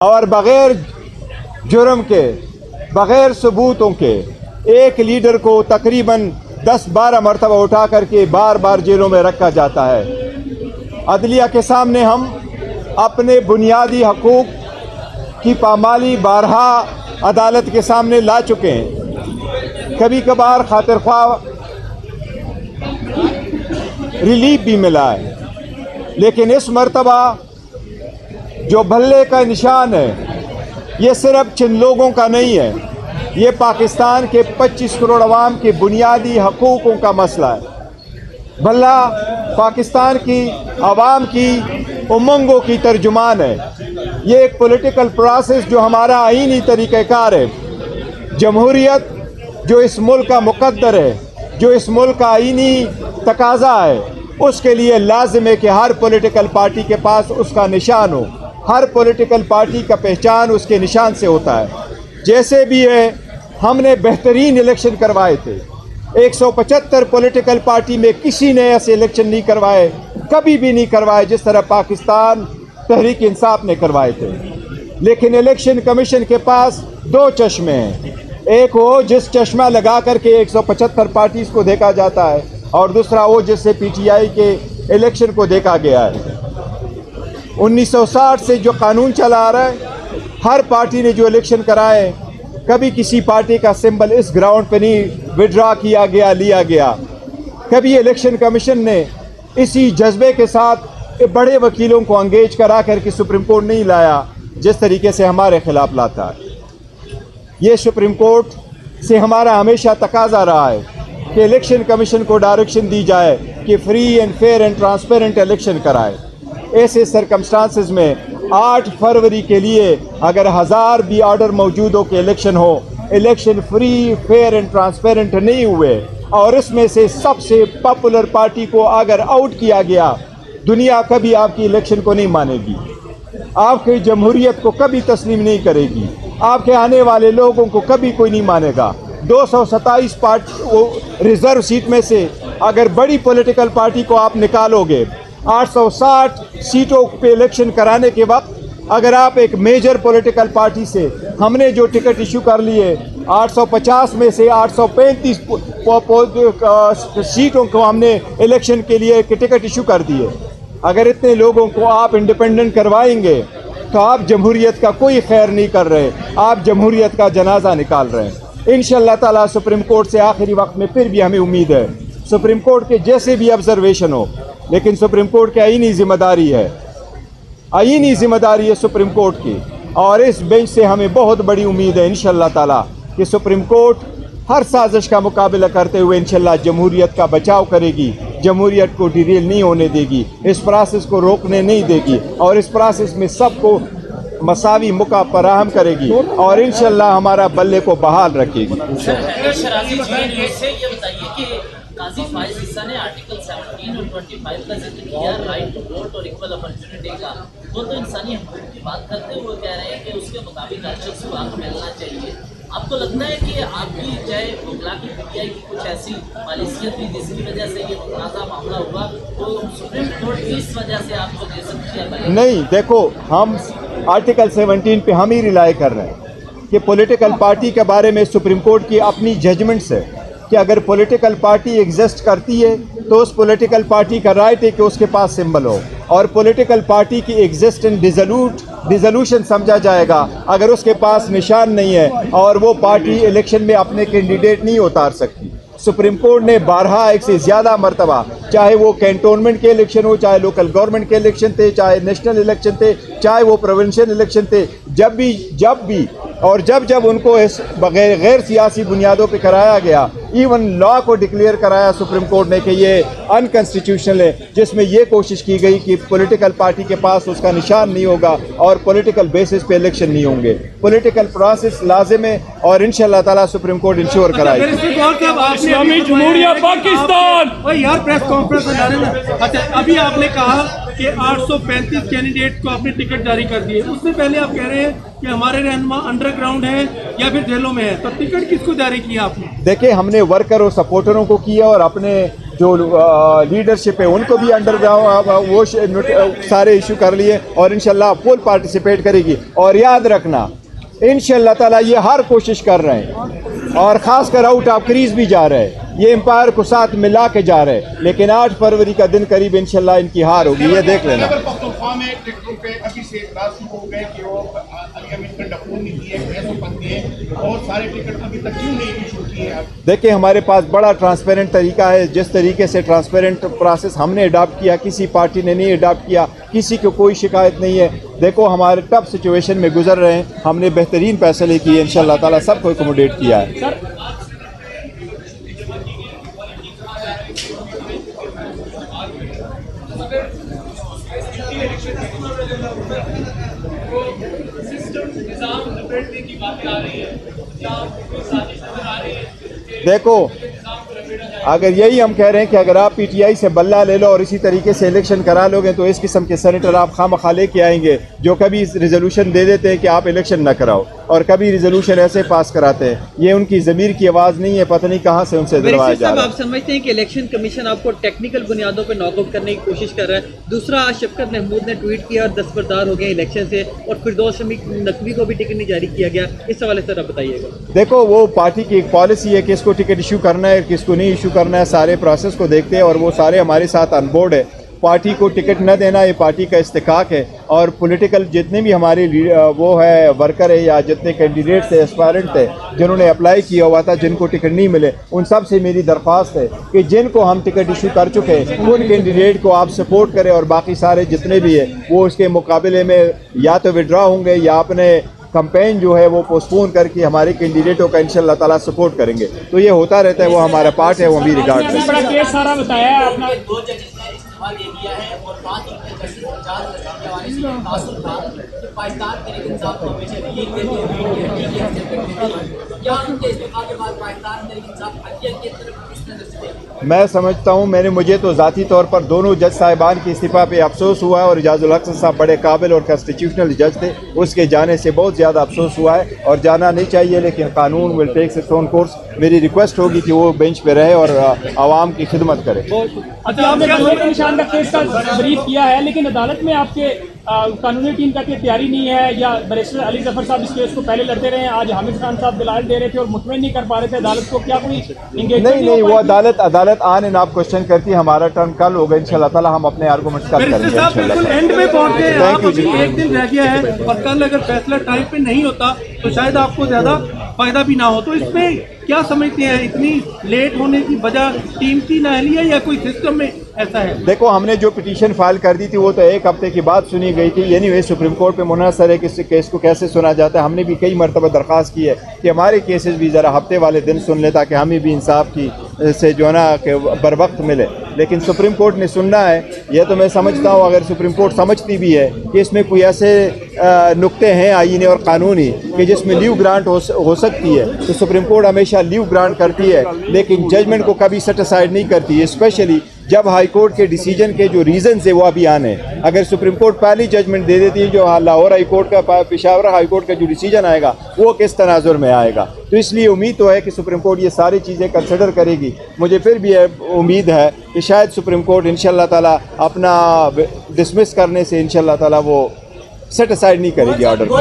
और बग़ैर जुर्म के, बग़ैर सबूतों के एक लीडर को तकरीबन 10-12 मरतबा उठा करके बार बार जेलों में रखा जाता है। अदलिया के सामने हम अपने बुनियादी हकूक़ की पामाली बारहा अदालत के सामने ला चुके हैं। कभी कभार खातिर ख्वाह रिलीफ भी मिला है, लेकिन इस मरतबा जो भल्ले का निशान है ये सिर्फ चंद लोगों का नहीं है, ये पाकिस्तान के 25 करोड़ अवाम के बुनियादी हकूक़ों का मसला है। भल्ला पाकिस्तान की आवाम की उमंगों की तर्जुमान है। ये एक पॉलिटिकल प्रोसेस जो हमारा आईनी तरीक़ाकार है, जमहूरियत जो इस मुल्क का मुक़द्दर है, जो इस मुल्क का आईनी तकाज़ा है, उसके लिए लाजिम है कि हर पॉलिटिकल पार्टी के पास उसका निशान हो। हर पॉलिटिकल पार्टी का पहचान उसके निशान से होता है। जैसे भी है, हमने बेहतरीन इलेक्शन करवाए थे। 175 पॉलिटिकल पार्टी में किसी ने ऐसे इलेक्शन नहीं करवाए, कभी भी नहीं करवाए जिस तरह पाकिस्तान तहरीक इंसाफ ने करवाए थे। लेकिन इलेक्शन कमीशन के पास 2 चश्मे हैं, एक वो जिस चश्मा लगा करके 175 पार्टीज़ को देखा जाता है, और दूसरा वो जिससे PTI के इलेक्शन को देखा गया है। 1960 से जो कानून चला आ रहा है, हर पार्टी ने जो इलेक्शन कराए, कभी किसी पार्टी का सिंबल इस ग्राउंड पे नहीं विड्रॉ किया गया, लिया गया। कभी इलेक्शन कमीशन ने इसी जज्बे के साथ बड़े वकीलों को एंगेज करा करके सुप्रीम कोर्ट नहीं लाया जिस तरीके से हमारे खिलाफ लाता है। ये सुप्रीम कोर्ट से हमारा हमेशा तकाजा रहा है कि इलेक्शन कमीशन को डायरेक्शन दी जाए कि free and fair and transparent election कराए। ऐसे सरकमस्टांसेस में 8 फरवरी के लिए अगर 1000 भी ऑर्डर मौजूद हो कि इलेक्शन हो, election free fair and transparent नहीं हुए और इसमें से सबसे पॉपुलर पार्टी को अगर आउट किया गया, दुनिया कभी आपकी इलेक्शन को नहीं मानेगी, आपकी जमहूरियत को कभी तस्लीम नहीं करेगी, आपके आने वाले लोगों को कभी कोई नहीं मानेगा। 227 रिजर्व सीट में से अगर बड़ी पॉलिटिकल पार्टी को आप निकालोगे, 860 सीटों पे इलेक्शन कराने के वक्त अगर आप एक मेजर पॉलिटिकल पार्टी से, हमने जो टिकट इशू कर लिए 850 में से 835 सीटों को हमने इलेक्शन के लिए टिकट इशू कर दिए। अगर इतने लोगों को आप इंडिपेंडेंट करवाएंगे तो आप जमहूरियत का कोई खैर नहीं कर रहे, आप जमहूरियत का जनाजा निकाल रहे हैं। इंशाअल्लाह ताला सुप्रीम कोर्ट से आखिरी वक्त में फिर भी हमें उम्मीद है, सुप्रीम कोर्ट के जैसे भी ऑब्जर्वेशन हो, लेकिन सुप्रीम कोर्ट की आईनी जिम्मेदारी है, आईनी जिम्मेदारी है सुप्रीम कोर्ट की, और इस बेंच से हमें बहुत बड़ी उम्मीद है इंशाअल्लाह ताला कि सुप्रीम कोर्ट हर साजिश का मुकाबला करते हुए इंशाअल्लाह जमहूरियत का बचाव करेगी, जमहूरियत को डिरेल नहीं होने देगी, इस प्रोसेस को रोकने नहीं देगी, और इस प्रोसेस में सबको मसावी मौका फराहम करेगी, और इंशाअल्लाह हमारा बल्ले को बहाल रखेगी। काजी फाइज हिस्सा ने आर्टिकल 17 और 25 का जिक्र किया, राइट टू वोट और इक्वल अपॉर्चुनिटी का। वो तो इंसानी हकूक़ की बात करते हुए कह रहे हैं कि उसके मुताबिक हर शख्स को हक मिलना चाहिए। आपको लगता है कि आपकी चाहे मुगला की PTI की कुछ ऐसी पॉलिसियाँ थी जिसकी वजह से ये तनाज़ा मामला हुआ, तो सुप्रीम कोर्ट इस वजह से आपको दे सकती है? नहीं, देखो, हम आर्टिकल 17 पे हम ही रिलाई कर रहे हैं कि पॉलिटिकल पार्टी के बारे में सुप्रीम कोर्ट की अपनी जजमेंट्स है कि अगर पॉलिटिकल पार्टी एग्जिस्ट करती है तो उस पॉलिटिकल पार्टी का राइट है कि उसके पास सिंबल हो, और पॉलिटिकल पार्टी की एग्जिस्टेंस डिसोल्यूशन समझा जाएगा अगर उसके पास निशान नहीं है और वो पार्टी इलेक्शन में अपने कैंडिडेट नहीं उतार सकती। सुप्रीम कोर्ट ने 12 एक से ज़्यादा मरतबा, चाहे वो कैंटोनमेंट के इलेक्शन हो, चाहे लोकल गवर्नमेंट के इलेक्शन थे, चाहे नेशनल इलेक्शन थे, चाहे वो प्रोविंशियल इलेक्शन थे, जब भी और जब उनको इस गैर सियासी बुनियादों पे कराया गया, इवन लॉ को डिक्लेयर कराया सुप्रीम कोर्ट ने कि ये अनकॉन्स्टिट्यूशनल है, जिसमें ये कोशिश की गई कि पॉलिटिकल पार्टी के पास उसका निशान नहीं होगा और पॉलिटिकल बेसिस पे इलेक्शन नहीं होंगे। पॉलिटिकल प्रोसेस लाजिम है और इंशाअल्लाह ताला सुप्रीम कोर्ट इंश्योर कराएगी। इस्लामी जमहूरिया पाकिस्तान यार प्रेस कॉन्फ्रेंस में, अच्छा अभी आपने कहा कि 835 कैंडिडेट को आपने टिकट जारी कर दिए, उससे पहले आप कह रहे हैं कि हमारे रहनुमा अंडरग्राउंड है या फिर जेलों में है, तो टिकट किसको जारी किया आपने? देखिए, हमने वर्कर और सपोर्टरों को किया और अपने जो लीडरशिप है उनको भी अंडर वो सारे इशू कर लिए और इंशाल्लाह फुल पार्टिसिपेट करेगी। और याद रखना इंशाल्लाह ताला ये हर कोशिश कर रहे हैं और ख़ासकर आउट ऑफ क्रीज भी जा रहे हैं, ये एम्पायर को साथ मिला के जा रहे हैं, लेकिन 8 फरवरी का दिन करीब इंशाल्लाह इनकी हार होगी, ये देख लेना। अभी से इतराज शुरू हो गए कि वो अली अमीन का डफून नहीं दिए, पैसों पर दिए और सारे टिकट अभी तक क्यों नहीं इशू किए? देखिए हमारे पास बड़ा ट्रांसपेरेंट तरीका है, जिस तरीके से ट्रांसपेरेंट प्रोसेस हमने अडॉप्ट किया किसी पार्टी ने नहीं अडॉप्ट किया, किसी को कोई शिकायत नहीं है। देखो हमारे टफ सिचुएशन में गुजर रहे हैं, हमने बेहतरीन फैसले किए, इंशाल्लाह ताला सबको एकोमोडेट किया है। देखो अगर यही हम कह रहे हैं कि अगर आप पीटीआई से बल्ला ले लो और इसी तरीके से इलेक्शन करा लोगे तो इस किस्म के सेनेटर आप खामखा लेके आएंगे जो कभी रिजोल्यूशन दे देते हैं कि आप इलेक्शन न कराओ और कभी रिजोल्यूशन ऐसे पास कराते हैं। ये उनकी ज़मीर की आवाज़ नहीं है, पता नहीं कहाँ से उनसे दिलवाया जा रहा है। आप समझते हैं कि इलेक्शन कमीशन आपको टेक्निकल बुनियादों पर नॉकआउट करने की कोशिश कर रहा है? दूसरा, आज शफकत महमूद ने ट्वीट किया और दस्तबरदार हो गए इलेक्शन से और फिरदौस शमी नकवी को भी टिकट नहीं जारी किया गया, इस हवाले से आप बताइएगा। देखो वो पार्टी की एक पॉलिसी है, किसको टिकट इशू करना है किसको नहीं इशू करना है, सारे प्रोसेस को देखते हैं और वो सारे हमारे साथ ऑन बोर्ड है। पार्टी को टिकट न देना ये पार्टी का इस्तेकाक है और पॉलिटिकल जितने भी हमारे वो है वर्कर है या जितने कैंडिडेट थे एस्पायरेंट थे जिन्होंने अप्लाई किया हुआ था जिनको टिकट नहीं मिले, उन सब से मेरी दरख्वास्त है कि जिनको हम टिकट इशू कर चुके हैं उन कैंडिडेट को आप सपोर्ट करें और बाकी सारे जितने भी है वो उसके मुकाबले में या तो विड्रॉ होंगे या अपने कैंपेन जो है वो पोस्टपोन करके हमारे कैंडिडेटों का इंशाल्लाह ताला सपोर्ट करेंगे। तो ये होता रहता है, वो हमारा पार्ट है, वो भी रिगार्ड है। बड़ा केस सारा बताया है आपने। 2 जजेस ने इस्तीफा दे दिया है और 5 जजेस इजाज लगाने के हवाले से तासुर था कि पाकिस्तान के इंसाफ को हमेशा लीग के लिए क्या उनके इस्तीफा के बाद पाकिस्तान के इंसाफ हकियत की तरफ किस नजर से देखें? मैं समझता हूँ मुझे तो ज़ाती तौर पर दोनों जज साहिबान की इस्तीफ़ा पे अफसोस हुआ है और इजाज़ुल हक साहब बड़े काबिल और कॉन्स्टिट्यूशनल जज थे, उसके जाने से बहुत ज़्यादा अफसोस हुआ है और जाना नहीं चाहिए, लेकिन कानून will take its own course. मेरी रिक्वेस्ट होगी कि वो बेंच पे रहे और आवाम की खिदमत करे। अच्छा, आपने कमरे के निशान का केस का ब्रीफ किया है लेकिन अदालत में आपके कानूनी टीम का तैयारी नहीं है, या बैरिस्टर अली जफर साहब इस केस को पहले लड़ते रहे, आज हामिद खान साहब दलाल दे रहे थे और मुतमईन नहीं कर पा रहे थे अदालत को, क्या कोई एंगेजमेंट नहीं वो अदालत आन एंड आप क्वेश्चन करती है। हमारा टर्न कल होगा इंशाल्लाह ताला, हम अपने आर्गुमेंट्स कल करेंगे इंशाल्लाह। एंड में पहुंचे हैं आप, अभी एक दिन रह गया है और कल अगर फैसला टाइम पे नहीं होता तो शायद आपको ज्यादा फायदा भी ना हो, तो इसमें क्या समझते हैं इतनी लेट होने की वजह टीम की नाअहली है या कोई सिस्टम में ऐसा है? देखो हमने जो पिटीशन फाइल कर दी थी वो तो 1 हफ्ते की बाद सुनी गई थी, एनीवे सुप्रीम कोर्ट पे मुनहसर है कि इस केस को कैसे सुना जाता है। हमने भी कई मरतबा दरख्वास्त की है कि हमारे केसेस भी ज़रा हफ्ते वाले दिन सुन ले ताकि हमें भी इंसाफ की से जो है ना कि बर वक्त मिले, लेकिन सुप्रीम कोर्ट ने सुनना है। यह तो मैं समझता हूँ अगर सुप्रीम कोर्ट समझती भी है कि इसमें कोई ऐसे नुक्ते हैं आईनी और कानूनी कि जिसमें लीव ग्रांट हो सकती है तो सुप्रीम कोर्ट हमेशा लीव ग्रांट करती है, लेकिन जजमेंट को कभी सेट असाइड नहीं करती है, स्पेशली जब हाई कोर्ट के डिसीजन के जो रीजन है वो अभी आने हैं। अगर सुप्रीम कोर्ट पहली जजमेंट दे देती है, जो लाहौर हाई कोर्ट का पेशावर हाई कोर्ट का जो डिसीजन आएगा वो किस तनाजुर में आएगा, तो इसलिए उम्मीद तो है कि सुप्रीम कोर्ट ये सारी चीज़ें कंसिडर करेगी। मुझे फिर भी उम्मीद है कि शायद सुप्रीम कोर्ट इंशाल्लाह ताला अपना डिसमिस करने से इंशाल्लाह ताला वो सेट असाइड नहीं करेगी ऑर्डर को।